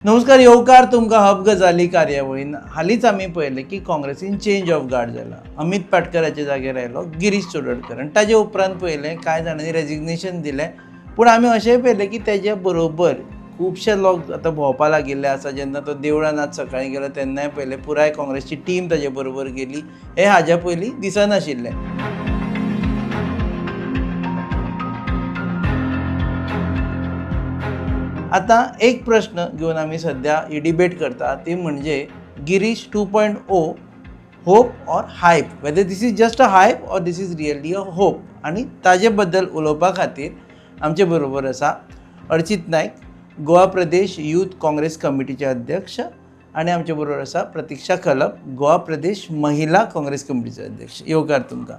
नमस्कार, येवकार तुमकां हब गजाली कार्यावळीन हालींच आमी पळयलें की काँग्रेसीन चेंज ऑफ गार्ड जाला. अमित पाटकराचे जाग्यार आयलो गिरीश चोडणकर आनी ताजे उपरांत पळयलें कांय जाणांनी रेजिग्नेशन दिलें. पूण आमी अशेंय पळयलें की तेजे बरोबर खुबशे लोक आतां भोंवपाक लागिल्ले आसा. जेन्ना तो देवळान आज सकाळीं गेलो तेन्नाय पळयलें पुराय काँग्रेसची टीम ताजे बरोबर गेली. हें हाज्या पयलीं दिसनाशिल्लें. आता एक प्रश्न घेऊन आम्ही सध्या ही डिबेट करता ती म्हणजे गिरीश 2.0 होप और hype, whether this is just a hype और दिस इज रियली अ होप. आणि ताजे बद्दल उलोवपा खातीर आमचे बरोबर आसा अर्चित नायक, गोवा प्रदेश यूथ काँग्रेस कमिटीचे अध्यक्ष, आणि आमचे बरोबर आसा प्रतीक्षा खलप, गोवा प्रदेश महिला काँग्रेस कमिटीचे अध्यक्ष. येवकार तुमकां.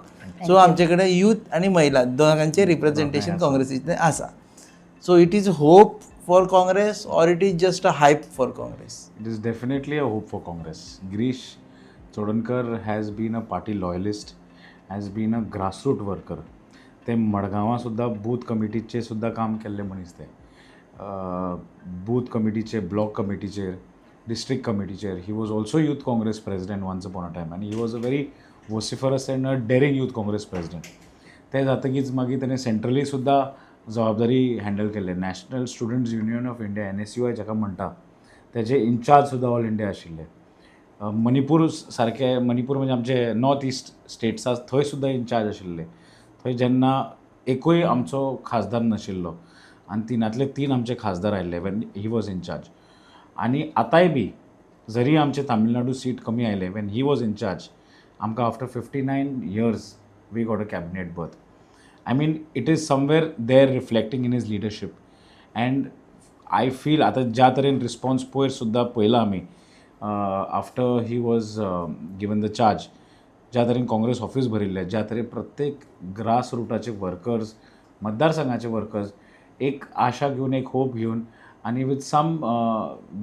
सो आमचे कडेन यूथ आणि महिला दोगांचे रिप्रेझेंटेशन काँग्रेसीचे आसा. So it is hope for Congress or it is just a hype for Congress? It is definitely a hope for Congress. Girish Chodankar has been a party loyalist, has been a grassroots worker. ते मडगांवां सुद्दां booth कमिटीचे सुद्दां काम केल्ले मनीस ते. Booth कमिटीचे, ब्लॉक कमिटीचेर, डिस्ट्रिक्ट कमिटीचेर. He was also youth Congress president once upon a time, आनी he was a very vociferous and a daring youth Congress president. ते जातकीच मागीर ताणें सेंट्रली सुद्दां जबाबदारी हँडल केले. National Students Union of India NSUI जाका म्हणटा तेजे इन्चार्ज सुद्दां ऑल इंडिया आशिल्ले. मणिपूर सारके, मणिपूर म्हणजे आमचे नॉर्थ इस्ट स्टेट्स आसा थंय सुद्दां इन्चार्ज आशिल्ले. थंय जेन्ना एकूय आमचो खासदार नाशिल्लो आनी तिनांतले 3 आमचे खासदार आयिल्ले वेन ही वॉज इन्चार्ज. आनी आतांय बी जरी आमचे तामिळनाडू सीट कमी आयले वेन ही वॉज इन्चार्ज, आमकां after 59 years we got a cabinet berth. I mean, it is somewhere there reflecting in his leadership. And I feel आता ज्या तरेन रिस्पॉन्स पयर सुद्दां पळयला आमी after he was given the charge, ज्या तरेन काँग्रेस ऑफीस भरिल्लें, ज्या तरेन प्रत्येक ग्रास रुटाचे वर्कर्स, मतदारसंघाचे वर्कर्स एक आशा घेवन, एक होप घेवन, आनी with some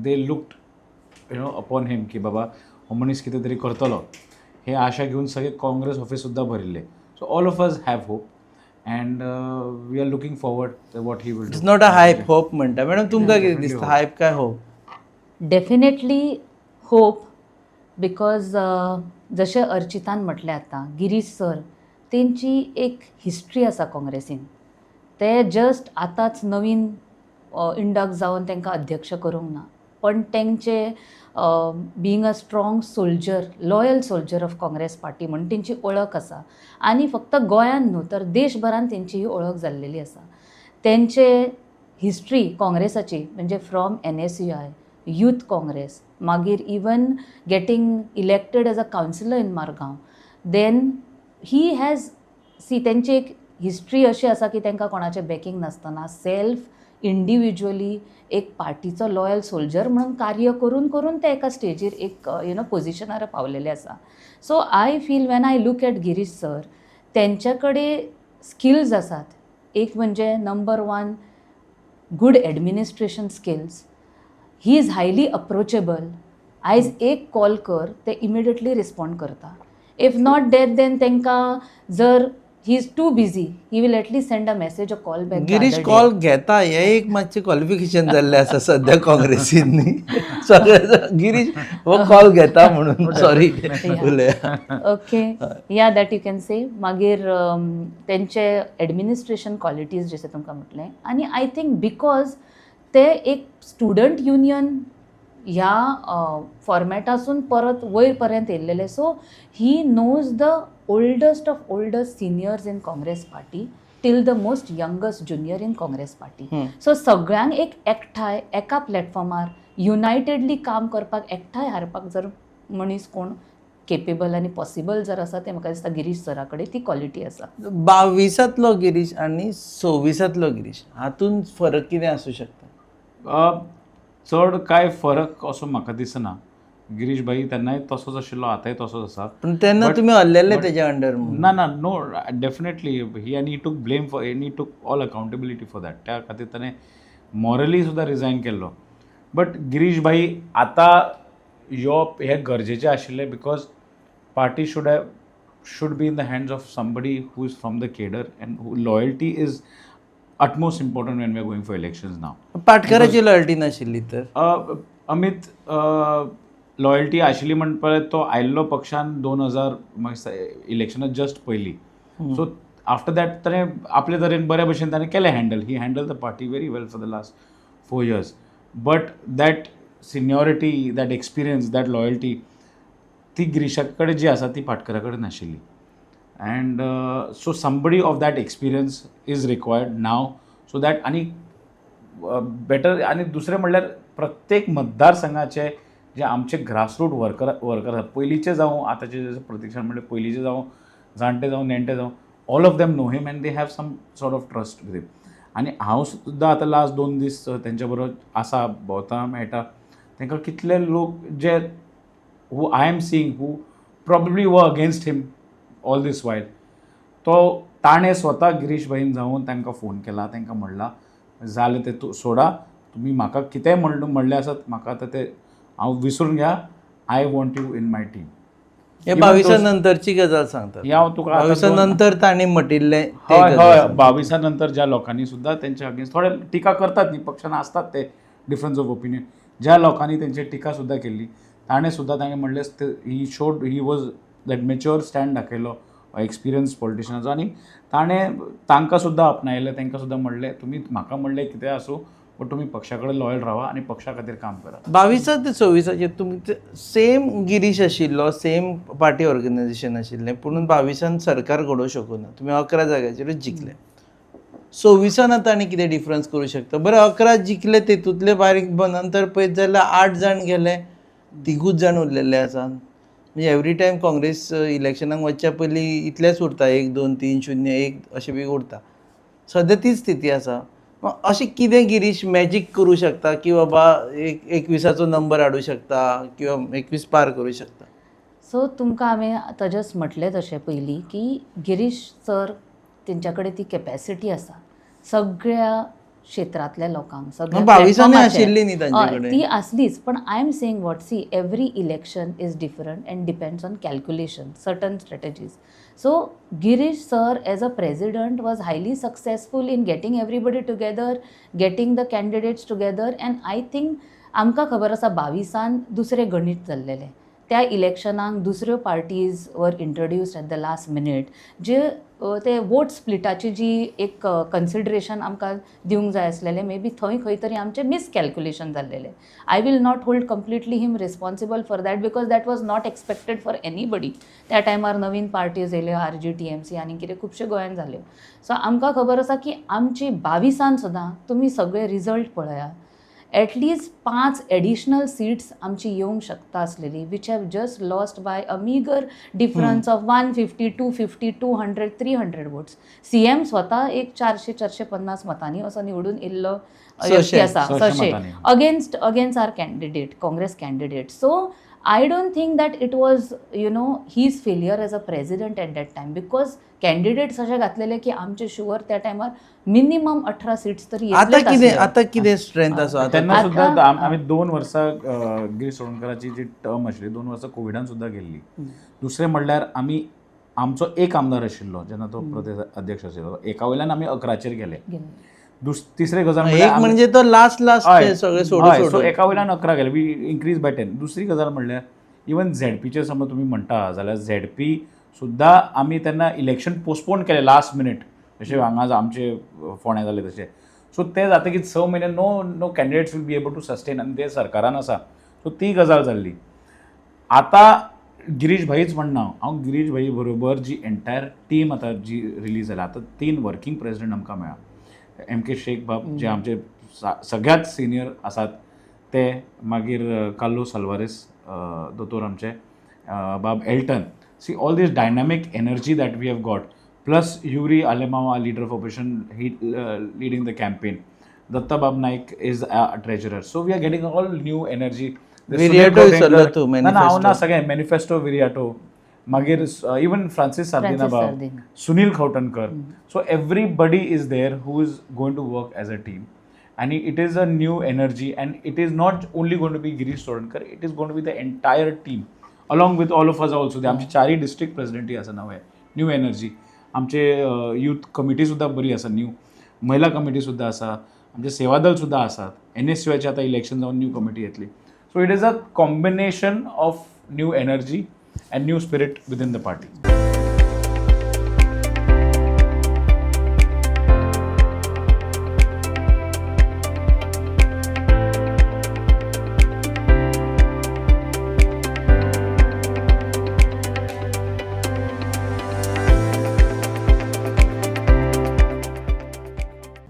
they looked upon him की बाबा हो मनीस कितें तरी करतलो, हे आशा घेवन सगळे काँग्रेस ऑफीस सुद्दां भरिल्ले. So all of us have hope. And we are looking forward to what he will do. It's not a hype, hope म्हणटा. मॅडम तुमकां कितें दिसता, हायप काय होप? डेफिनेटली होप, बिकॉज जशें अर्चितान म्हटलें आतां, गिरीश सर तेंची एक हिस्ट्री आसा काँग्रेसीन. ते जस्ट आतांच नवीन इंडक्ट जावन तांकां अध्यक्ष करूंक ना, पण तेंचे being a strong soldier, loyal soldier of Congress party म्हणून तेंची ओळख आसा. आनी फक्त गोंयान न्हू तर देशभरान तेंची ही ओळख जाल्लेली आसा. तेंचे हिस्ट्री काँग्रेसाची म्हणजे फ्रॉम NSUI, यूथ काँग्रेस, मागीर even getting elected as a councillor in Margao. Then he has तेंची एक हिस्ट्री अशी आसा की तांकां कोणाचें बॅकींग नासतना सेल्फ इंडिविज्युअली एक पार्टीचो लॉयल सोल्जर म्हणून कार्य करून करून ते एका स्टेजीर एक पोजिशनार पावलेले आसा. So I feel when I look at Girish sir, तेंच्या कडेन स्किल्स आसात. एक म्हणजे number 1 good administration skills. He is highly approachable. आयज एक कॉल कर ते इमिडिएटली रिस्पॉन्ड करता. इफ नॉट डेट देन तांकां जर he is too busy, he will at least send a message, a call back. Girish call घेता हे एक मातशें क्वॉलिफिकेशन जाल्लें आसा सद्या काँग्रेसीन न्ही. सगळे गिरीश हो कॉल घेता म्हणून. सॉरी उलया. ओके, या दॅट यू कॅन से. मागीर तेंचे एडमिनिस्ट्रेशन क्वॉलिटीज जशें तुमकां म्हटलें. आनी आय थिंक बिकॉज ते एक स्टुडंट युनियन ह्या फॉर्मॅटासून परत वयर पर्यंत येयल्लेले. So he knows the oldest of oldest seniors in Congress party till the most youngest junior in Congress party. So सगळ्यांक एक एकठांय एका प्लॅटफॉर्मार युनायटेडली काम करपाक, एकठांय हारपाक जर मनीस कोण केपेबल आनी पॉसिबल जर आसा ते म्हाका दिसता गिरीश सरा कडेन ती क्वॉलिटी आसा. 22तलो गिरीश आनी 26तलो गिरीश हातून फरक कितें आसूं शकता? चड कांय फरक असो म्हाका दिसना. गिरीश भाई तेन्नाय तसोच आशिल्लो, आतांय तसोच आसा. पण तेन्ना तुमी हल्लेले तेच्या अंडर. ना नो, डेफिनेटली ही, आनी टूक ब्लेम फॉर, ही टूक ऑल अकाउंटेबिलिटी फॉर दॅट. त्या खातीर ताणें मॉरली सुद्दां रिजायन केल्लो. बट गिरीश भाई आतां हे गरजेचें आशिल्लें, because party should be in the hands of somebody who is from the cadre and who loyalty is utmost important when we are going for elections now. पाटकराची लॉयल्टी नाशिल्ली तर अमित लॉयल्टी आशिल्ली म्हणपाक तो आयिल्लो पक्षान 2000 इलेक्शनां जस्ट पयलीं. सो आफ्टर दॅट ताणें आपले तरेन बऱ्या भशेन ताणें केलें handle. He handle the party very well for the last 4 years. But that seniority, that experience, that loyalty ती गिरीशा कडेन जी आसा ती पाटकरा कडेन नाशिल्ली. And so somebody of that experience is required now so that आणि बेटर. आणि दुसरें म्हणल्यार प्रत्येक मतदारसंघाचे जे आमचे ग्रासरूट वर्कर आसात, पयलींचे जावं आतांचे प्रत्यक्षान म्हणल्यार पयलींचे जावं जाणटे जावं नेणटे जावं, all of them know him and they have some sort of trust with him. आनी हांव सुद्दां आतां लास्ट 2 दीस तेंच्या बरोबर आसा, भोंवता मेळटा. तांकां कितले लोक जे who I am seeing who probably were against him all these while, तो ताणें स्वता गिरीश भाईन जावन तांकां फोन केला, तांकां म्हणलां जालें तें सोडा, तुमी म्हाका कितेंय म्हणलें आसत म्हाका आतां तें हांव विसरून घ्या, I want you in my team. हे 22 नंतरची गजाल सांगतात. हांव तुका 22 नंतर ताणें म्हटिल्लें हय हय 22 नंतर ज्या लोकांनी सुद्दां तेंच्या अगेन्स्ट थोडे टिका करतात न्ही, पक्षान आसतात ते डिफरन्स ऑफ ओपिनियन, ज्या लोकांनी तेंचेर टिका सुद्दां केल्ली ताणें सुद्दां ताणें म्हणलें he was that mature stand दाखयलो एक्सपिरियन्स पॉलिटिशनाचो. आनी तांकां सुद्दां आपणायलें, तांकां सुद्दां म्हणलें तुमी म्हाका म्हणलें कितें आसूं बट तुमी पक्षा कडेन लॉयल रावा आनी पक्षा खातीर काम करा. 22 ते 26 तुमी सेम गिरीश आशिल्लो, सेम पार्टी ऑर्गनायझेशन आशिल्लें, पूण 22 सरकार घडोवंक शकूना. तुमी 11 जाग्याचेरूच जिखले. 26 ताणें कितें डिफरन्स करूं शकता? बरें 11 जिखले, तेतूंतले बारीक नंतर पळयत जाल्यार 8 जाण गेले, 3 जाण उरलेले आसात. म्हणजे एवरी टायम काँग्रेस इलेक्शनाक वचच्या पयलीं इतलेंच उरता, 1 2 3 0 1 अशें बी उरता. सद्या तीच स्थिती आसा. अशें कितें गिरीश मॅजीक करूं शकता की बाबा 21 नंबर हाडूं शकता किंवा 21 पार करूं शकता? सो तुमकां हांवें आतां जस्ट म्हटलें तशें पयलीं की गिरीश सर तेंच्या कडेन ती कॅपॅसिटी आसा सगळ्या क्षेत्रांतल्या लोकांक, सगळ्या 22 आशिल्ली न्ही तांचे कडेन. ती आसलीच, पण I am saying what see every election is different and depends on calculation, certain strategies. So Girish sir as a president was highly successful in getting everybody together, getting the candidates together, and I think आमकां खबर आसा 22 दुसरें गणित जाल्लेलें. त्या इलेक्शनाक दुसऱ्यो parties were introduced at the last minute, जे ते vote स्प्लिटाची जी एक कन्सिडरेशन आमकां दिवंक जाय आसलेलें, मे बी थंय खंय तरी आमचें मिसकॅल्क्युलेशन जाल्लेलें. I will not hold completely him responsible for that because that was not expected for anybody. त्या टायमार नवीन पार्टीज येयल्यो, RG TMC आनी कितें खुबश्यो गोंयांत जाल्यो. सो आमकां खबर आसा की आमची 22 सुद्दां तुमी सगळे रिजल्ट पळया, एटलीस्ट 5 एडिशनल सीट्स आमची येवंक शकता आसलेली, which have just lost by a meagre difference of 150 250 200 300 votes. CM स्वता एक 400-450 मतांनी असो निवडून येयल्लो व्यक्ती आसा, 600 against our candidate, Congress candidate. So I don't think that it was, his failure as a president at that time, because candidates अशें घातलेले की आमचे शुअर त्या टायमार मिनिमम 18 सीट्स तरी आता कितें स्ट्रेंथ आसा? तेन्ना सुद्दां आमी 2 वर्सां गिरीश चोडणकराची जी टर्म आशिल्ली 2 वर्सां कोविडान सुद्दां गेल्ली. दुसरें म्हणल्यार आमी आमचो एक आमदार आशिल्लो जेन्ना तो प्रदेश अध्यक्ष आशिल्लो, एका वयल्यान आमी 11चेर गेले. तिसरी गजाल म्हणजे तो लास्ट सगळे सोडून एका वयल्यान 11 गेले, वी इन्क्रीज बाय 10. दुसरी गजाल म्हणल्यार इवन ZPचेर समज तुमी म्हणटा जाल्यार ZP सुद्दां आमी तेन्ना इलेक्शन पोस्टपोन केलें लास्ट मिनीट, जशें हांगा आमचे फोंड्या जाले तशें. सो ते जातकीर 6 म्हयने no candidates will be able to sustain, आनी ते सरकारान आसा. सो ती गजाल जाल्ली. आतां गिरीश भाईच म्हणना, हांव गिरीश भाई बरोबर जी एंटायर टीम आतां जी रिलीज जाल्या, आतां 3 वर्कींग प्रेसिडेंट आमकां मेळ्ळा. MK शेख बाब जे आमचे सगळ्यात सिनियर आसात ते, मागीर कार्लोस आल्वारेस दोतोर आमचे, बाब Elton. See all these dynamic energy that we have got, plus Yuri Alemao leader of operation, he leading the campaign. Datta बाब Naik is treasurer. So we are getting all new energy. हांव ना सगळें मॅनिफेस्टो विरियाटो, मागीर इवन फ्रांसीस सार्दिना बाब, Sunil Khavtankar. So everybody is there who is going to work as a team, and it is a new energy, and it is not only going to be Girish Chodankar, it is going to be the entire team along with all of us also. आमची 4 district प्रेसिडेंटी आसा नवे, new energy. आमचे youth committee सुद्दां बरी आसा new. महिला committee सुद्धा आसा, आमचे सेवादल सुद्धा आसात, NSUचे आता इलेक्शन जावन न्यू कमिटी येतली. So it is a combination of new energy and new spirit within the party.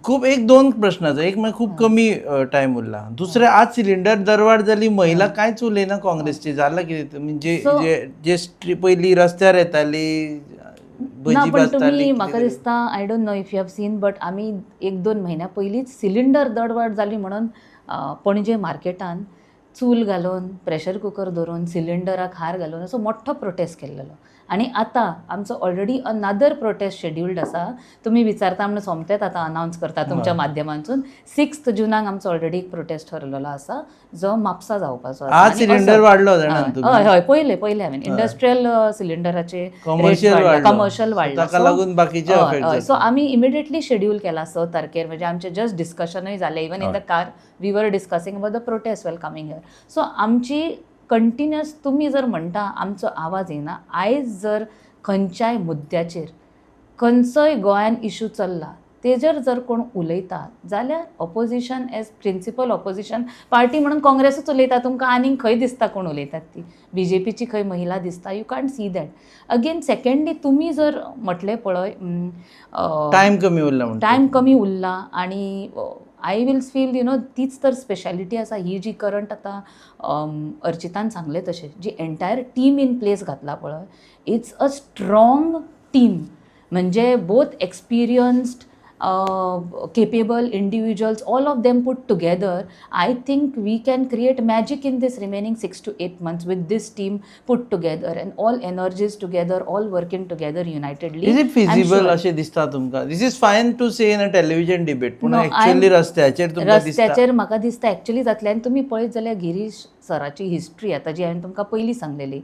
खूप एक दोन प्रश्नाचो, एक म्हणजे खूप कमी टाइम उरला. दुसरे आज सिलिंडर दरवाड जाली, महिला कांयच उलयना काँग्रेसची, जाला कितें म्हणजे So- जे पयलीं रस्त्यार येताली, ना भजी पण तुम्ही भाजताली, म्हाका दिसता I don't know if you have seen, but आमी 1-2 म्हयन्या पयलींच सिलिंडर दरवाड जाली म्हणून पणजे मार्केटान चूल घालून, प्रेशर कुकर धरून, सिलिंडराक हार घालून असो मोठो प्रोटेस्ट केल्लो. आणि आतां आमचो ऑलरेडी अनादर प्रोटेस्ट शेड्युल्ड आसा. तुमी विचारता म्हणून सोमतेच आतां अनावन्स करता तुमच्या माध्यमांतून. 6 जुनाक आमचो ऑलरेडी एक प्रोटेस्ट ठरलेलो आसा जो म्हापसा जावपाचो आसा. आज आणि सिलिंडर असो- वाडलो जाणां तुम्ही. हय हय पयले हांवें इंडस्ट्रियल सिलिंडराचे कमर्शियल वाडलो. कमर्शियल वाडला. ताका लागून बाकीचे affect सो जाता. आमी इमिडिएटली शेड्यूल केला 6 तारखेर. म्हणजे आमचे जस्ट डिस्कशनूय जालें. Even in the car we were discussing about the protest while coming here. So आमची कंटिन्युअस, तुम्ही जर म्हणटा आमचो आवाज येना, आयज जर खंयच्याय मुद्द्याचेर खंयचोय गोंयान इशू चल्ला तेजेर जर कोण उलयता जाल्यार opposition as principal opposition party म्हणून काँग्रेसूच उलयता. तुमकां आनीक खंय दिसता कोण उलयतात ती? BJPची खंय महिला दिसता? You can't see that. Again secondly तुमी जर म्हटलें पळय टायम कमी उरला म्हणटा. टायम कमी उरला आणि आय विल फील तीच तर स्पेशालिटी आसा ही जी करंट आतां अर्चितान सांगलें तशें जी एंटायर टीम इन प्लेस घातला पळय, इट्स अ स्ट्रॉंग टीम. म्हणजे both experienced, capable individuals, all of them put together. I think we can create magic in this remaining 6 to 8 months with this team put together and all energies together, all working together unitedly. Is it feasible I'm sure. अशें दिसता तुमकां? This is fine to say in a television debate, पूण No, actually रस्त्याचेर तुमकां दिसता? रस्त्याचेर म्हाका दिसता एक्चुअली जातलें. आनी तुमी पळयत जाल्यार गिरीश सराची हिस्ट्री आतां जी हांवें तुमकां पयलीं सांगलेली,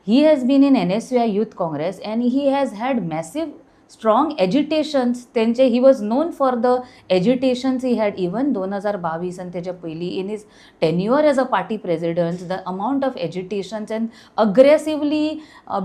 he has been in NSUI youth Congress and he has had massive strong agitations. तेंचे he was known for the agitations he had even 2022 and तेच्या पयलीं in his tenure as a party president, the amount of agitations and aggressively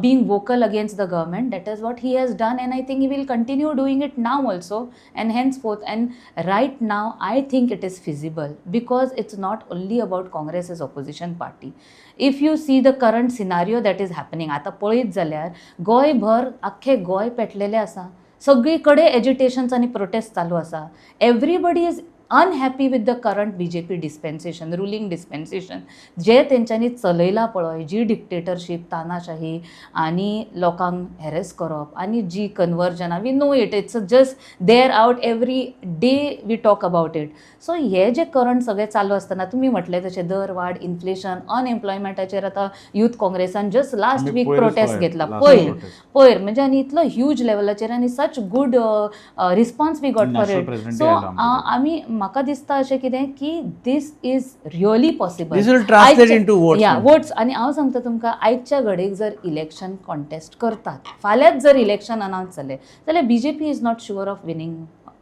being vocal against the government, that is what he has done, and I think he will continue doing it now also and henceforth. And right now I think it is feasible because it's not only about Congress as opposition party. If you see the current scenario that is happening, आता पळयत जाल्यार गोंयभर आख्खें गोंय पेटलेलें आसा. सगळीकडे एजिटेशन्स आनी protest चालू आसा. Everybody is unhappy with the current BJP dispensation, ruling dispensation जे तेंच्यांनी चलयलां पळय, जी डिक्टेटरशीप, तानाशाही आनी लोकांक हॅरेस करप आनी जी कन्वर्जनां, we know it, it's just there out every day we talk about it. So हे जे करंट सगळें चालू आसतना तुमी म्हटलें तशें दर वाड, इन्फ्लेशन, अनएम्प्लॉयमेंटाचेर आतां यूथ काँग्रेसान जस्ट लास्ट वीक प्रोटेस्ट घेतला. पयर म्हणजे आनी इतलो ह्यूज लेवलाचेर आनी such good response we got for it. So आमी म्हाका दिसता अशें कितें की this is really possible. This will translate into votes. या वोट्स. आनी हांव सांगता तुमकां, आयच्या घडीक जर इलेक्शन कॉन्टेस्ट करतात, फाल्यांच जर इलेक्शन अनावन्स जालें जाल्यार BJP is not sure of winning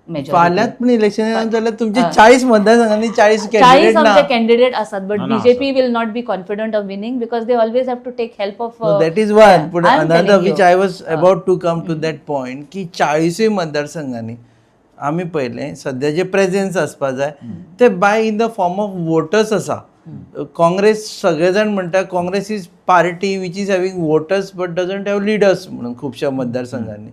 majority. फाल्यांत पण इलेक्शन जाल्यार तुमचे 40 मतदारसंघांनी 40 40 कॅन्डिडेट आमचे ना. कॅन्डिडेट आसात, but No, no, BJP will not be confident of winning because they always have to take help of. That is one. पूण I'm another telling which you. I was about to come to that point की 40 मतदारसंघांनी आमी पयलें सद्या जे presence आसपा जाय ते by in the form of voters आसा. काँग्रेस सगळे जाण म्हणटा Congress is party which is having voters but doesn't have leaders म्हणून खुबश्या मतदारसंघांनी.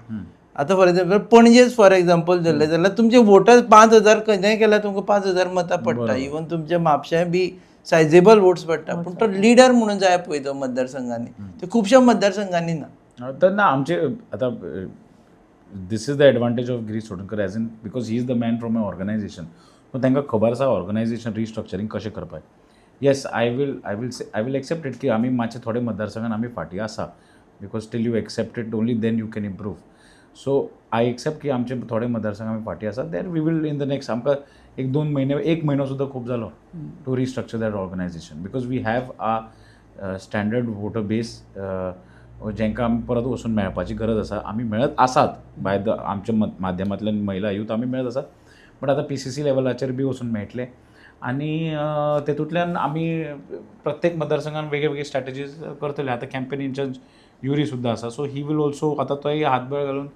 आतां फॉर एक्झाम्पल पणजेच फॉर एक्झाम्पल धरलें जाल्यार तुमचे वोटर्स 5,000 खंय केल्यार तुमकां 5,000 मतां पडटा. इवन तुमचे म्हापशां बी सायजेबल वोट्स पडटा, पूण तो लिडर म्हणून जाय पळय तो मतदारसंघांनी, ते खुबश्या मतदारसंघांनी ना. तर ना आमचे आता this is the advantage of Girish Chodankar as in because he is the man from a organisation. So तांकां खबर आसा ऑर्गनायझेशन रिस्ट्रक्चरींग कशें करपाक. Yes I will accept it की आमी मातशे थोडे मतदारसंघान आमी फाटीं आसा because till you accept it only then you can improve. So I accept की आमचे थोडे मतदारसंघ आमी फाटीं आसात. Then we will in the next आमकां 1-2 म्हयने, 1 म्हयनो सुद्दां खूब जालो to restructure that organisation because we have a standard voter base जेंकां आमी परत वचून मेळपाची गरज आसा. आमी मेळत आसात बाय द आमच्या माध्यमांतल्यान महिला यूथ आमी मेळत आसात. बट आता PCC लेवलाचेर बी वचून मेळटले आनी तेतूंतल्यान आमी प्रत्येक मतदारसंघान वेगळे स्ट्रॅटेजीज करतले. आतां कॅम्पेन इन्चार्ज युरी सुद्दां आसा, सो ही वील ऑल्सो आतां तोय हातबळ घालून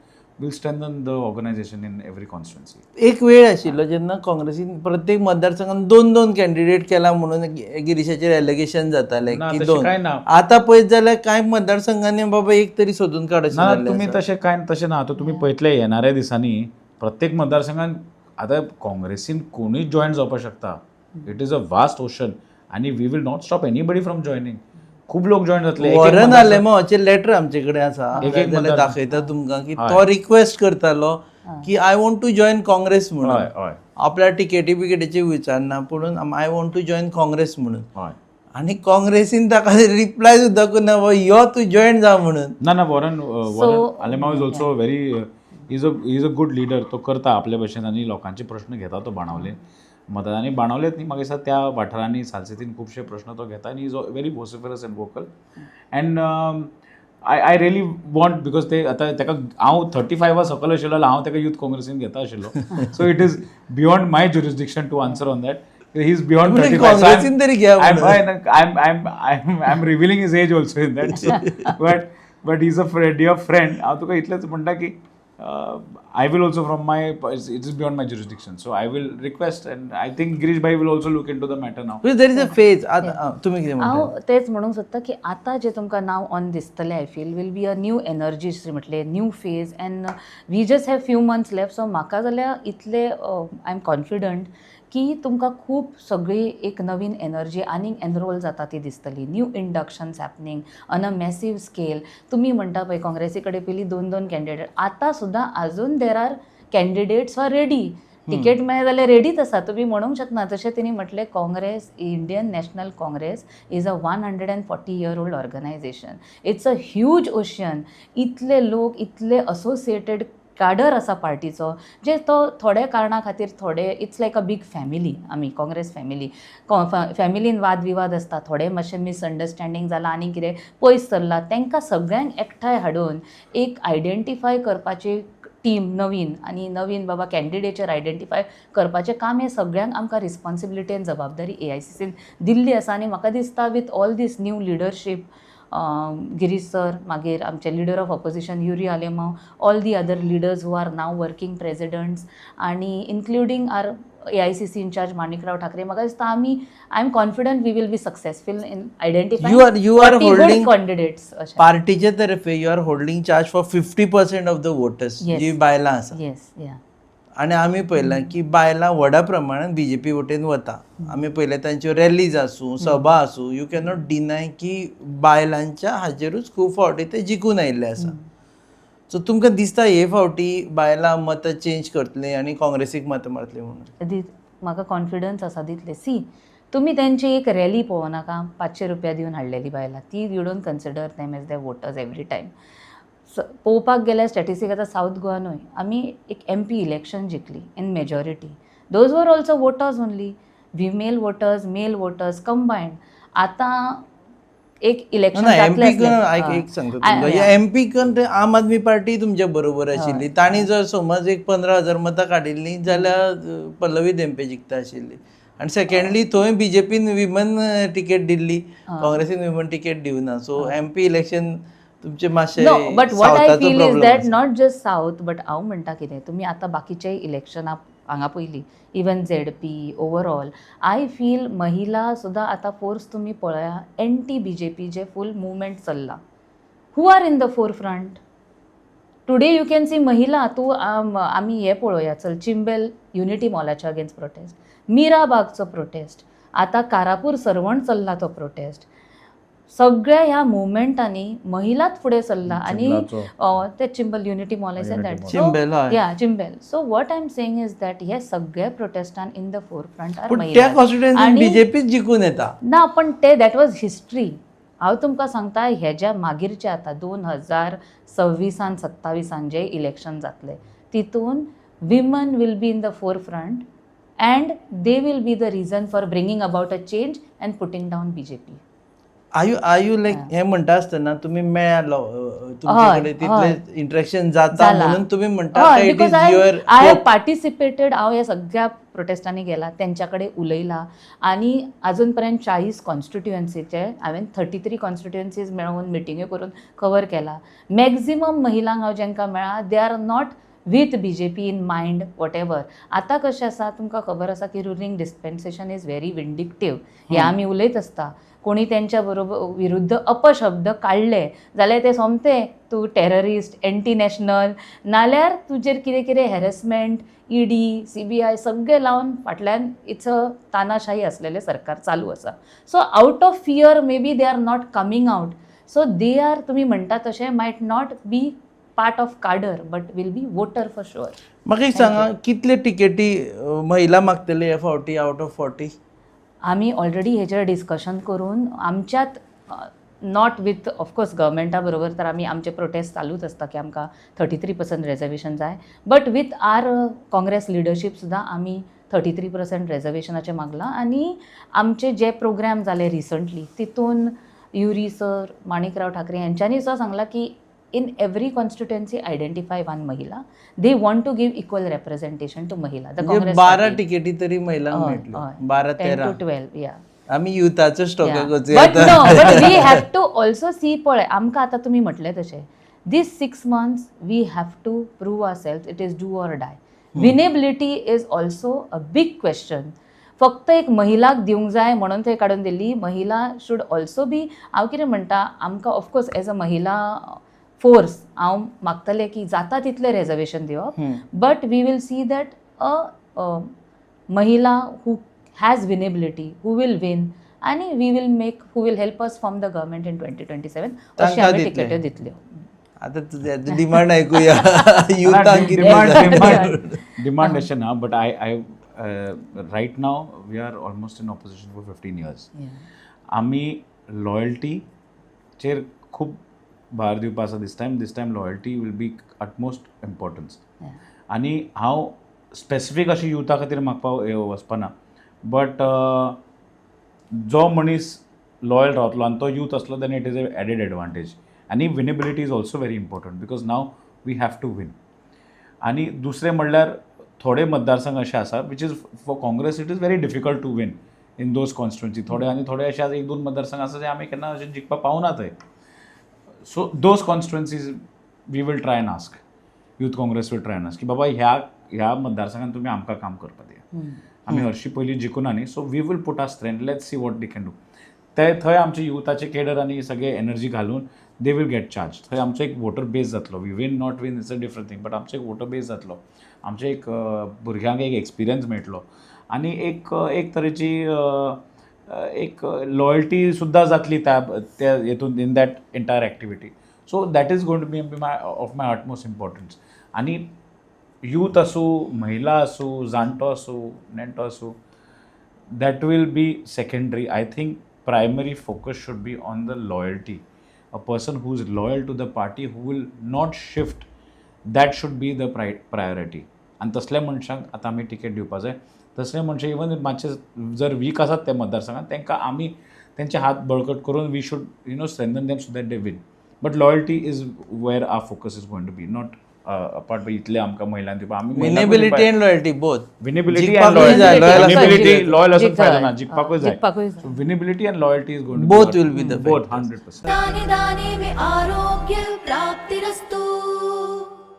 will strengthen the organisation in every constituency. एक वेळ आशिल्लो जेन्ना काँग्रेसीन प्रत्येक मतदारसंघात 2-2 कॅन्डिडेट केला म्हणून गिरीशाचेर एलिगेशन जातालें ना, की तशें 2. कांय ना. आतां पळयत जाल्यार कांय मतदारसंघांनी बाबा एक तरी सोदून काडचे ना जाल्लें तुमी आसा. तशें ना. आतां तुमी पळयतले येणाऱ्या दिसांनी प्रत्येक मतदारसंघान आतां काँग्रेसीन कोणूय जॉयन जावपाक शकता. It is a vast ocean आनी we will not stop anybody from joining. खूब लोक जॉयन जातले. वॉरन आलेमावाचें लेटर आमचे कडेन आसा, एक जाल्यार मतदार- दाखयता तुमकां की हय. तो रिक्वेस्ट करतालो की I want to join Congress म्हणून. हय हय आपल्या टिकेटी विचारना पूण I want to join Congress म्हणून. हय. आनी काँग्रेसीन ताका रिप्लाय सुद्दां करना यो तूं जॉयन जा म्हणून. ना Warren Alemao is also very is a good leader. तो करता आपल्या भशेन आनी लोकांचे प्रश्न घेता तो बाणावले मतदारांनी बाणावलेत न्ही म्हाका दिसता त्या वाठारांनी सालसेतीन खुबशे प्रश्न तो घेता आनी is very vociferous and vocal and I really want because ते आतां ताका हांव 35 सकयल आशिल्लो जाल्यार हांव ताका यूथ काँग्रेसीन घेता आशिल्लो. So it is beyond my jurisdiction to answer on that. He is beyond 35. काँग्रेसीन तरी घ्या I'm revealing his age also in that. but he's a dear friend. हांव तुका इतलेंच म्हणटा की I will also from my, it is beyond my jurisdiction. So I will request and I think Girish bhai will also look into the matter now. There is a phase. तुम्ही कितें म्हणटा? हांव तेच म्हणूंक सोदता की आतां जे तुमकां नाव ऑन दिसतलें I feel will be a new energy म्हटलें new phase and we just have few months left. So म्हाका जाल्यार इतले आय एम कॉन्फिडंट की तुमकां खूब सगळी एक नवीन एनर्जी आनीक एनरोल जाता ती दिसतली. New inductions happening on a massive scale. तुमी म्हणटा पळय काँग्रेसी कडेन पयलीं 2-2 कॅन्डिडेट, आतां सुद्दां आजून there are candidates are ready. Ticket मेळ्ळें जाल्यार रेडीच आसा. तुमी म्हणूंक शकना. जशें तेणी म्हटलें Congress Indian National Congress is a 140 year old organisation. It's a huge ocean. इतले लोक, इतले असोसिएटेड काडर आसा पार्टीचो जे तो थोड्या कारणां खातीर थोडे it's like a big family. आमी काँग्रेस फॅमिली फॅमिलीन वाद विवाद आसता, थोडे मातशें मिसअंडरस्टँडींग जाला आनी कितें पयस चल्ला, तांकां सगळ्यांक एकठांय हाडून एक आयडेंटिफाय करपाची टीम नवीन बाबा कॅन्डिडेटचेर आयडेंटिफाय करपाचें काम हें सगळ्यांक आमकां रिस्पॉन्सिबिलिटी आनी जबाबदारी AICCन दिल्ली आसा. आनी म्हाका दिसता with all this new leadership Girish sir, मागीर आमचे leader of opposition Yuri Alemao, all the other leaders who are now working presidents आनी including our AICC incharge Manikrao Thakre. म्हाका दिसता I am confident we will be successful in identifying You are holding candidates. पार्टीचे तर्फे you are holding charge for 50% of the voters जी बायलां आसा. Yes या आनी आमी पळयलां की बायलां व्हडा प्रमाणान BJP वटेन वता. आमी पळयलें तांच्यो रॅलीज आसूं, सभा आसूं, यू कॅनॉट डिनाय की बायलांच्या हाजेरूच खूब फावटी ते जिखून आयिल्ले आसा. सो तुमकां दिसता हे फावटी बायलां मतां चेंज करतलीं आनी काँग्रेसीक मतां मारतलीं म्हणून? म्हाका कॉन्फिडन्स आसा दितले. सी तुमी तेंची एक रॅली पळोवं नाका 500 रुपया दिवन हाडलेली बायलां. ती you don't consider them as the voters every time. पळोवपाक गेल्यार स्टॅटिस्टीक आतां सावथ गोवानूय आमी एक MP इलेक्शन जिखली in majority. Those were also voters only, female voters, male voters combined. आतां एक इलेक्शन एक सांगता तुमकां MP आम आदमी पार्टी तुमच्या बरोबर आशिल्ली. तांणी जर समज एक 15,000 मतां काडिल्लीं जाल्यार पल्लवी धेंपे जिखता आशिल्ली. आनी सेकंडली थंय BJPन विमन टिकेट दिल्ली, काँग्रेसीन विमन टिकेट दिवना. सो MP इलेक्शन तुमचे मातशें no but what I feel is that सावथाचो नॉट जस्ट सावथ बट हांव म्हणटा कितें तुमी आतां बाकीचे इलेक्शना हांगा पयलीं even ZP overall I feel महिला सुद्दां आतां फोर्स तुमी पळया एंटी BJP जे फूल मुवमेंट चल्ला. Who are in the four front today you can see महिला. तूं आमी हे पळोवया चल चिंबेल युनिटी मॉलाच्या अगेन्स्ट प्रोटेस्ट, मिराबागचो प्रोटेस्ट, आतां कारापूर सरवण चल्ला तो प्रोटेस्ट. सगळ्या ह्या मुवमेंटांनी महिलाच फुडें चल्ला आनी ते चिंबल युनिटी मॉल आसा that Chimbel. So what I am saying is that हे सगळ्या प्रोटेस्टान in the forefront are महिला. BJP जिखून येता ना पण ते दॅट वॉज हिस्ट्री. हांव तुमकां सांगता हेज्या मागीरचे आतां 2026-27 जे इलेक्शन जातले तितून women will be in the forefront and they will be the reason for bringing about a change and putting down BJP. आयू लायक हे म्हणटा आसतना तुमी मेळ्ळो तुमचे हय, कडेन तितले इंटरेक्शन जाता जाला. म्हणून तुमी म्हणटा it because is your I have participated. हांव ह्या सगळ्या प्रोटेस्टांनी गेला, त्यांच्या कडेन उलयला आणि अजून पर्यंत 40 कॉन्स्टिट्युएन्सीचे हांवें 33 कॉन्स्टिट्युएन्सीज मेळून मिटिंग्यो करून कवर केला. मॅक्झिमम महिलांक हांव जेंकां मेळ्ळा दे are not with BJP in mind what ever. आतां कशें आसा तुमकां खबर आसा की रुलींग डिस्पेन्सेशन इज व्हेरी विंडिक्टीव. हे आमी उलयत आसता. कोणी त्यांच्या बरोबर विरुद्ध अपशब्द काडले जाल्यार ते सोमते तूं टेररिस्ट, एंटी नॅशनल, नाल्यार तुजेर कितें कितें हॅरेसमेंट, ED, CBI सगळे लावन फाटल्यान इट्स अ तानाशाही असलेले सरकार चालू आसा. So out of fear may be they are not coming out. So they are तुमी म्हणटा तशें might not be part of cadre but will be voter for sure. म्हाका एक सांगा कितले टिकेटी महिला मागतले ह्या फावटी आउट ऑफ 40? आमी ऑलरेडी हेचेर डिस्कशन करून आमच्यात नॉट विथ ऑफकोर्स गव्हर्मेंटा बरोबर तर आमी आमचे प्रोटेस्ट चालूच आसता की आमकां 33% रिजर्वेशन जाय. But with our Congress leadership सुद्दां आमी 33% रिजर्वेशनाचें मागलां. आनी आमचे जे प्रोग्राम जाले रिसंटली तितून युरी सर, माणिकराव ठाकरे यांच्यांनी सुद्दां सांगलां की in every constituency identify one mahila. They want to give equal representation to mahila. The Congress 12 party. टिकेटी तरी महिलांक मेळटल्यो. 12 10 13 to 12, yeah. आमी युथाचो स्टॉक Yeah. वचूया But no, but we have to also see पळय आमकां आतां तुमी म्हटलें तशें these 6 months we have to prove ourselves. It is do or die. Winnability is also a big question. फक्त एक महिलाक दिवंक जाय म्हणून थंय काडून दिल्ली. महिला शूड ऑल्सो बी. हांव कितें म्हणटा आमकां ऑफकोर्स एज अ महिला फोर्स हांव मागतलें की जाता तितलें रिजर्वेशन दिवप. But we will see that a महिला who has winnability who will win आनी we will make who will help us from the government in 2027 अशें आमी टिकेट्यो दितल्यो. आता तुझ्या डिमांड ऐकूया युथांक डिमांड अशें ना but I right now we are almost in opposition for 15 years. आमी लॉयल्टीचेर खूब भार दिवपा आसा this time loyalty will be utmost importance. आनी हांव स्पेसिफीक अशें युथा खातीर मागपा वचपाना बट जो मनीस लॉयल रावतलो आनी तो यूथ असलो then it is a added advantage. आनी winnability is also very important because now we have to win. आनी दुसरें म्हणल्यार थोडे मतदारसंघ अशे आसा which is for Congress it is very difficult to win in those constituency. थोडे आनी थोडे अशे 1-2 मतदारसंघ आसा जे आमी केन्ना अशें जिखपा पावना थंय. So those constituencies we will try and ask, Youth Congress will try and ask की बाबा ह्या मतदारसंघात तुम्ही आमकां काम करपा दिया. आमी हरशीं पयलीं जिखूना न्ही so we will put our strength let's see what they can do. ते थंय आमचे युथाचे केडर आनी सगळे एनर्जी घालून दे वील गेट चार्ज. थंय आमचो एक वोटर बेस जातलो. We win not win it's a different thing but आमचो एक वोटर बेस जातलो. आमचे एक भुरग्यांक एक एक्सपिरियन्स मेळटलो आनी एक तरेची एक लॉयल्टी सुद्दां जातली त्या हेतून in that entire activity. So that is going to be of my utmost importance. आनी यूथ आसूं, महिला आसूं, जाणटो आसूं, नेणटो आसूं, that will be secondary. I think primary focus should be on the loyalty. A person who is loyal to the party who will not shift that should be the priority. आनी तसल्या मनशांक आतां आमी टिकेट दिवपा जाय. तसले मनशे even मातशे जर वीक आसात त्या मतदारसंघात तांकां आमी तेंचे हात बळकट करून we should strengthen them so that they win. But loyalty is where our focus is going to be not apart by इतले आमकां महिलांक दिवपा. आमी winnability and loyalty both. Winnability जिखपाकूय एंड जाय, लॉयल्टी. loyal विनेबिलिटी लॉयल आसून फायदो ना, जिखपाकूय जाय. So winnability and loyalty is going to Both will be the both factors. 100%. दाने दाने में आरोग्य प्राप्तिरस्तु,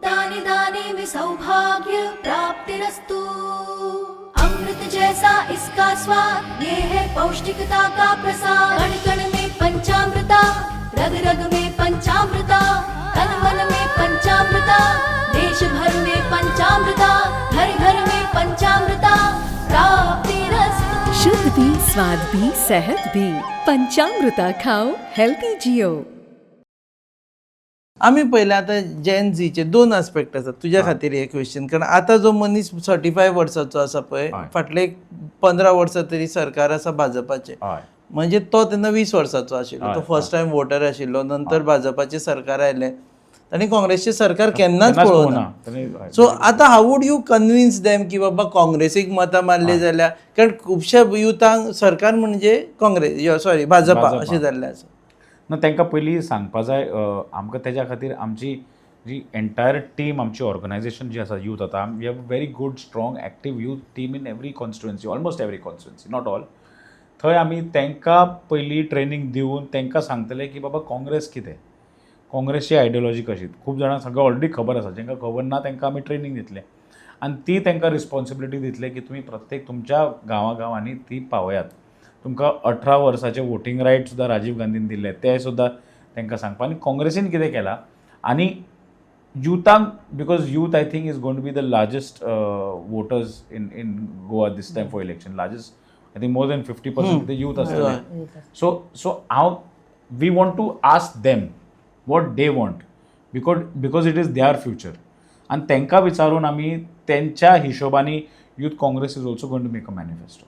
दाने दाने में सौभाग्य प्राप्तिरस्तु. अमृत जैसा इसका स्वाद, ये है पौष्टिकता का प्रसाद. कण कण में पंचामृता, रग रग में पंचामृता, तन मन में पंचामृता, देश भर में पंचामृता, घर घर में पंचामृता प्राप्तिरस्तु. शुद्ध भी, स्वाद भी, सेहत भी. पंचामृता खाओ, हेल्थी जियो. आमी पयलें आतां जेन झीचे 2 आस्पेक्ट आसात. तुज्या खातीर हे क्वेश्चन कारण आतां जो मनीस 35 वर्साचो आसा पळय फाटले 15 वर्सां तरी सरकार आसा भाजपाचें. म्हणजे तो तेन्ना 20 वर्साचो आशिल्लो. तो फर्स्ट टायम वोटर आशिल्लो. नंतर भाजपाचें सरकार आयलें. तांणी काँग्रेसचें सरकार केन्नाच केन्नाच पळोवना. पळोवना. सो आतां how would you convince them की बाबा काँग्रेसीक मतां मारली जाल्यार, कारण खुबश्या युथांक सरकार म्हणजे काँग्रेस सॉरी भाजपा अशें जाल्लें आसा. ना तांकां पयलीं सांगपा जाय आमकां तेज्या खातीर आमची जी एंटायर टीम आमची ऑर्गनायझेशन जी आसा यूथ आतां we have very good strong active youth team in every constituency, almost every constituency, not all. थंय आमी तांकां पयलीं ट्रेनींग दिवन तांकां सांगतले की बाबा काँग्रेस कितें, काँग्रेसची आयडियोलॉजी कशी. खूब जाणांक सगळें ऑलरेडी खबर आसा, जांकां खबर ना तांकां आमी ट्रेनींग दितले आनी ती तांकां रिस्पॉन्सिबिलिटी दितले की तुमी प्रत्येक तुमच्या गांवांनी ती पावयात. तुमकां 18 वर्साचें वोटींग रायट सुद्दां राजीव गांधीन दिल्ले ते सुद्दां तांकां सांगपा. आनी काँग्रेसीन कितें केलां आनी युथांक, because youth I think is going to be the largest voters in Goa this time for election. Largest I think more than 50% the youth आसतले. सो हांव we want to ask them what they want, because it is their future. आनी तांकां विचारून आमी तेंच्या हिशोबानी youth Congress is also going to make a manifesto.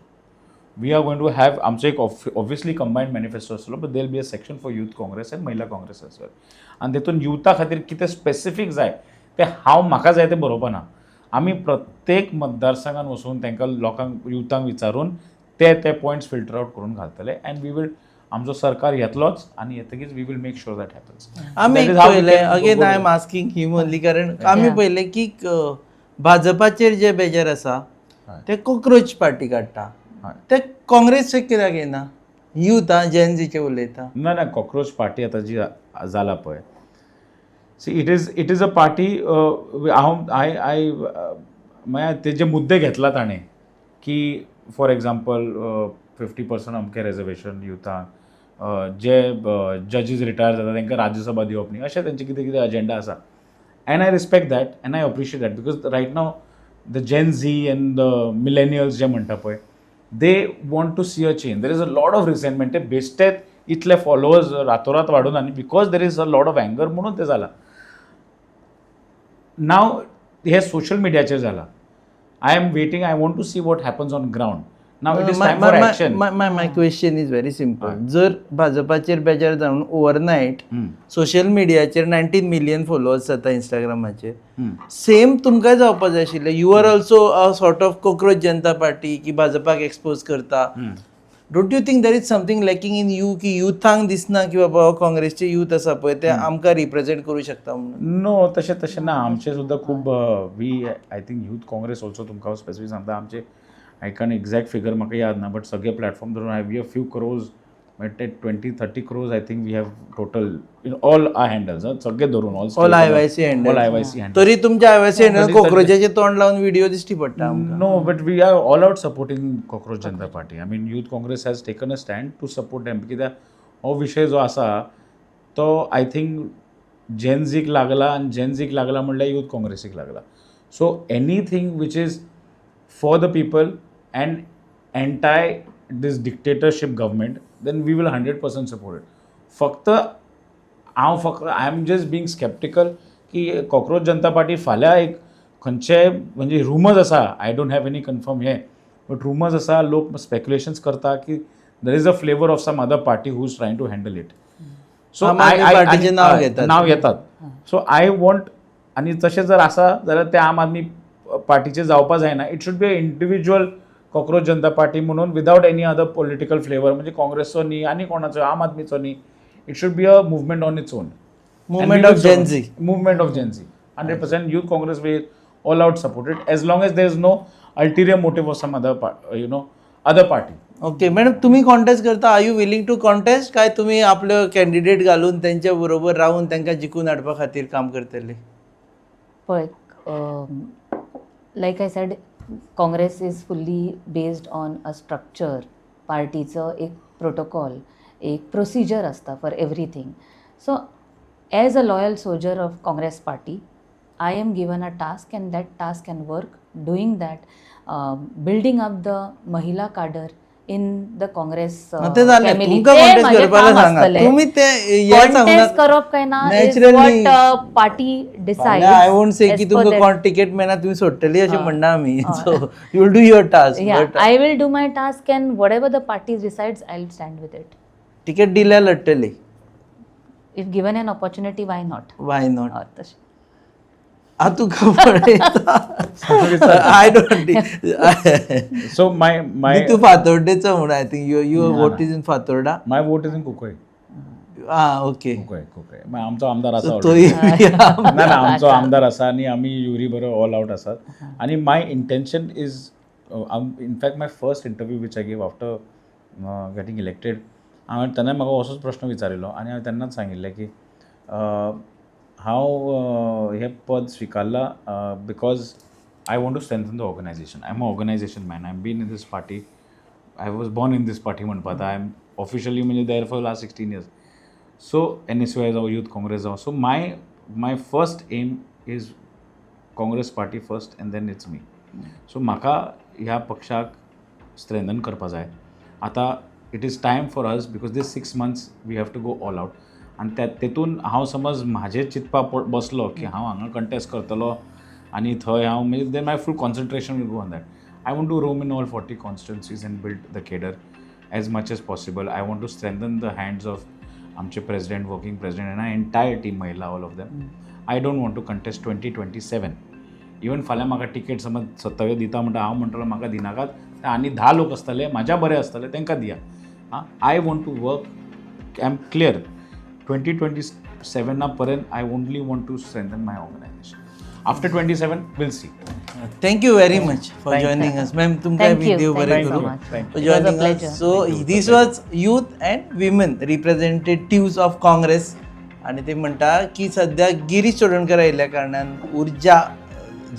We are going to have आमचो एक ऑब्वियसली कंबायंड मॅनिफेस्टो आसतलो, but there be a section for youth Congress end महिला काँग्रेस एज वेल. आनी तेतून युथा खातीर कितें स्पेसिफीक जाय तें म्हाका जाय तें बरोवपा ना. आमी प्रत्येक मतदारसंघान वचून तांकां लोकांक युथांक विचारून ते पॉयंट्स फिल्टर आउट करून घालतले अँड वी वील आमचो सरकार येतलोच आनी येतकीच we will make sure that happens. आमी पळयलें again I am asking him only, कारण आमी पळयलें की भाजपाचेर जे बेजार आसा ते कॉक्रोच पार्टी काडटा, ते काँग्रेसचे कित्याक येना? यूथ जेनझीचे उलयता. ना कॉक्रोच पार्टी आतां जी जाला पळय, see it is a party. हांव म्हळ्यार तेजे मुद्दे घेतला ताणें की फॉर एग्जाम्पल 50% अमकें रिजर्वेशन युथांक, जे जजीस रिटायर जाता तांकां राज्यसभा दिवप न्ही, अशें तेंचे कितें कितें अजेंडा आसा. And I respect that and I appreciate that, because right now the gen Z and the millennials जे म्हणटा पळय, they want to see a change. There is a lot of resentment. ते बेश्टेत इतले फॉलोअर्स रातोरात वाडून आनी because there is a lot of anger म्हणून ते जाला. नाव हे सोशल मिडियाचेर जाला. I am waiting, I want to see what happens on ground. Now it is time for action. My question is very simple. जर भाजपाचेर बेजार जावन ओव्हरनायट social मिडियाचेर 19 मिलियन फॉलोअर्स जाता इंस्टाग्रामाचेर, सेम तुमकांय जावपा जाय आशिल्लें. You are also a sort of cockroach Janata party की भाजपाक एक्सपोज करता. Don't you think there is something lacking in you की युथांक दिसना की बाबा काँग्रेसचे यूथ आसा पळय ते आमकां रिप्रेझेंट करूं शकता म्हणून? नो, तशें ना. आमचे सुद्दां खूब V I think youth Congress also तुमकां स्पेसिफीक सांगता. आमचे आय कॅन एक्झॅक्ट फिगर म्हाका याद ना, बट सगळे प्लॅटफॉर्म धरून I we have few crores, म्हणजे 20-30 crores I think we have total in all our handles, सगळे धरून ऑल आयवायसी हँडल. तरी तुमच्या आयवायसी हँडल कॉक्रोचाचे तोंड लावन व्हिडिओ दिसटी पडटा. No, but we are all out supporting cockroach Janata party. I mean youth Congress has taken a stand to support them, कित्याक हो विशय जो आसा तो आय थिंक जेनझीक लागला आनी जेनझीक लागला म्हणल्यार यूथ काँग्रेसीक लागला. So anything which is for the people and anti this dictatorship government, then we will 100% support it. फक्त I am just being sceptical की कॉक्रोच जनता पार्टी फाल्यां एक खंयचे म्हणजे रुमर्स आसा, I don't have any confirm हे, but rumours आसा, लोक स्पेक्युलेशन्स करता की there is a flavour of some other party who is trying to handle it. So now येतात. सो आय वॉन्ट, आनी तशें जर आसा जाल्यार ते आम आदमी पार्टीचे जावपा जायना. It should be a individual cockroach Janata party म्हणून without any other political flavour, म्हणजे काँग्रेसचो न्ही आनी कोणाचो, आम आदमीचो न्ही. It should be a movement on its own. Movement of Gen Z. 100%. Youth Congress will all out support it as long as there is no ulterior motive of some other other party. Okay madam, तुम्ही contest करता. Are you willing to contest, काय तुम्ही आपलं candidate घालून त्यांच्या बरोबर राहून त्यांना जिखून हाडपा खातीर काम करतले? पळय, like I said, Congress is fully based on a structure. पार्टीचं एक प्रोटोकॉल, एक प्रोसिजर असता for everything. So as a loyal soldier of Congress party, I am given a task and that task can work doing that, building up the Mahila cadre in the Congress family. Contest करप काय ना is what party decides. I won't say की तुमका ticket मेना तुम्ही सोडटली अशें म्हणना आमी. So you will do your task. Yeah, I will do my task and whatever the party decides, I will stand with it. Ticket दिल्यार लढटली. If given an opportunity why not why not तशें तुका पळयता I don't So my तूं फातोर्डेचो म्हण I think your vote is in Fatorda my vote is in Cuncolim. Okay Cuncolim मग आमचो आमदार आसा तो already. ना आमचो आमदार आसा आनी आमी युरी बरो ऑल आउट आसात आनी my intention is in fact my first interview which I gave after getting elected हांवें तेन्ना म्हाका असोच प्रश्न विचारिल्लो आनी हांवें तेन्नाच सांगिल्लें की हांव हें पद स्विकारलां because I want to strengthen the organisation I am a organisation man I am been in this party I was born in this party म्हणपाक आय एम ऑफिशियली म्हणजे there for last 16 years. So NSY जावं youth Congress जावं so my first aim is Congress party first and then it's me. So म्हाका ह्या पक्षाक strengthen करपा जाय. आतां it is time for us because this 6 months we have to go all out आनी तेतून हांव समज म्हाजें चिंतपा बसलो की हांव हांगा कंटेस्ट करतलो आनी थंय हांव म्हणजे then my full concentration will go on that. I want to roam in all 40 constituencies and build the cadre as much as possible. I want to strengthen the hands of आमचे president working president and entire team महिला all of them. I don't want to contest 2027. Even फाल्यां म्हाका ticket समज 27 दिता म्हणटा हांव म्हणटलो म्हाका दिनाकात आनी 10 लोक आसतले म्हाज्या बरे आसतले तांकां दिया. I want to work I am clear 2027 पर्यंत I only want to strengthen my organisation. After 27 will see. Thank you very much for joining us ma'am. तुमकां Thank you. देव बरें Thank you करूं so much. For It was a joining pleasure. Us. So this was youth and women representatives of Congress आनी ते म्हणटा की सद्या गिरीश चोडणकर आयिल्ल्या कारणान उर्जा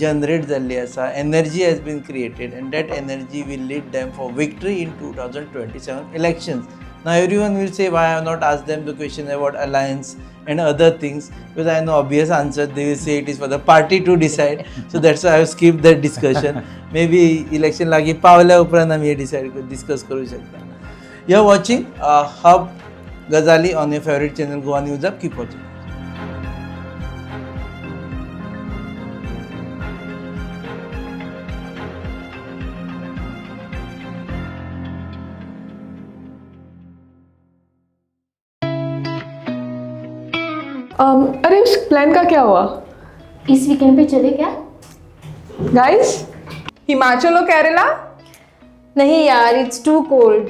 जनरेट जाल्ली आसा. Energy has been created and that energy will lead them for victory in 2027 elections. Now everyone will say why I have not asked them the question about alliance and other things, because I know obvious answer. They will say it is for the party to decide. So that's why I have skipped that discussion. Maybe election lagi पावल्या उपरांत आमी हे discuss करू शकता. You are watching Hub Ghazali on your favorite channel Goa News App. Keep watching. अरे उस plan का क्या हुआ इस वीकेंड पे चले क्या? गाइस? हिमाचल और केरला? नहीं यार, इट्स टू कोल्ड.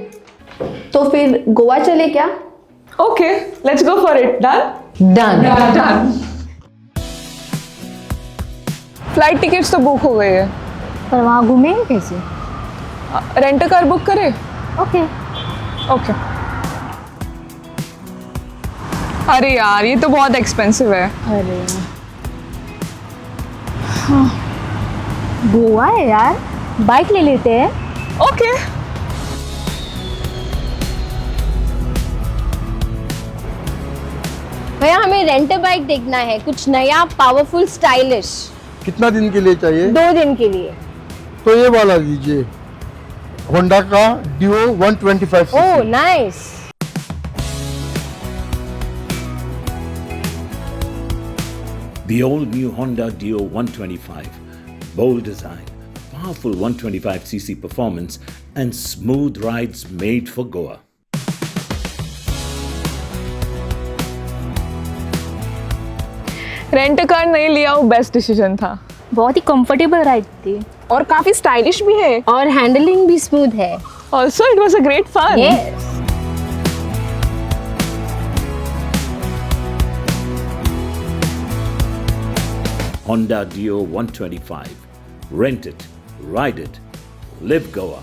तो फिर गोवा चले क्या? Okay, let's go for it. Done? Done. Flight tickets तो बुक हो गई है. पर वहाँ घूमेंगे कैसे? रेंट कार बुक करें? ओके. ओके. अरे यार, ये तो बहुत एक्सपेंसिव है. अरे हाँ, गोवा है यार, बाइक ले लेते हैं. ओके. भैया हमें रेंट बाइक देखना है, कुछ नया पावरफुल स्टाइलिश. कितना दिन के लिए चाहिए? 2 दिन के लिए. तो ये वाला लीजिए, होंडा का Dio 125 oh nice. The all-new Honda Dio 125. Bold design, powerful 125cc performance, and smooth rides made for Goa. Rent car नहीं लिया वो बेस्ट डिसीजन था. बहुत ही कंफर्टेबल राइड थी और काफी स्टाइलिश भी है. और हैंडलिंग भी स्मूथ है. Also it was a great fun. Yes. Honda Dio 125. Rent it, ride it, live Goa.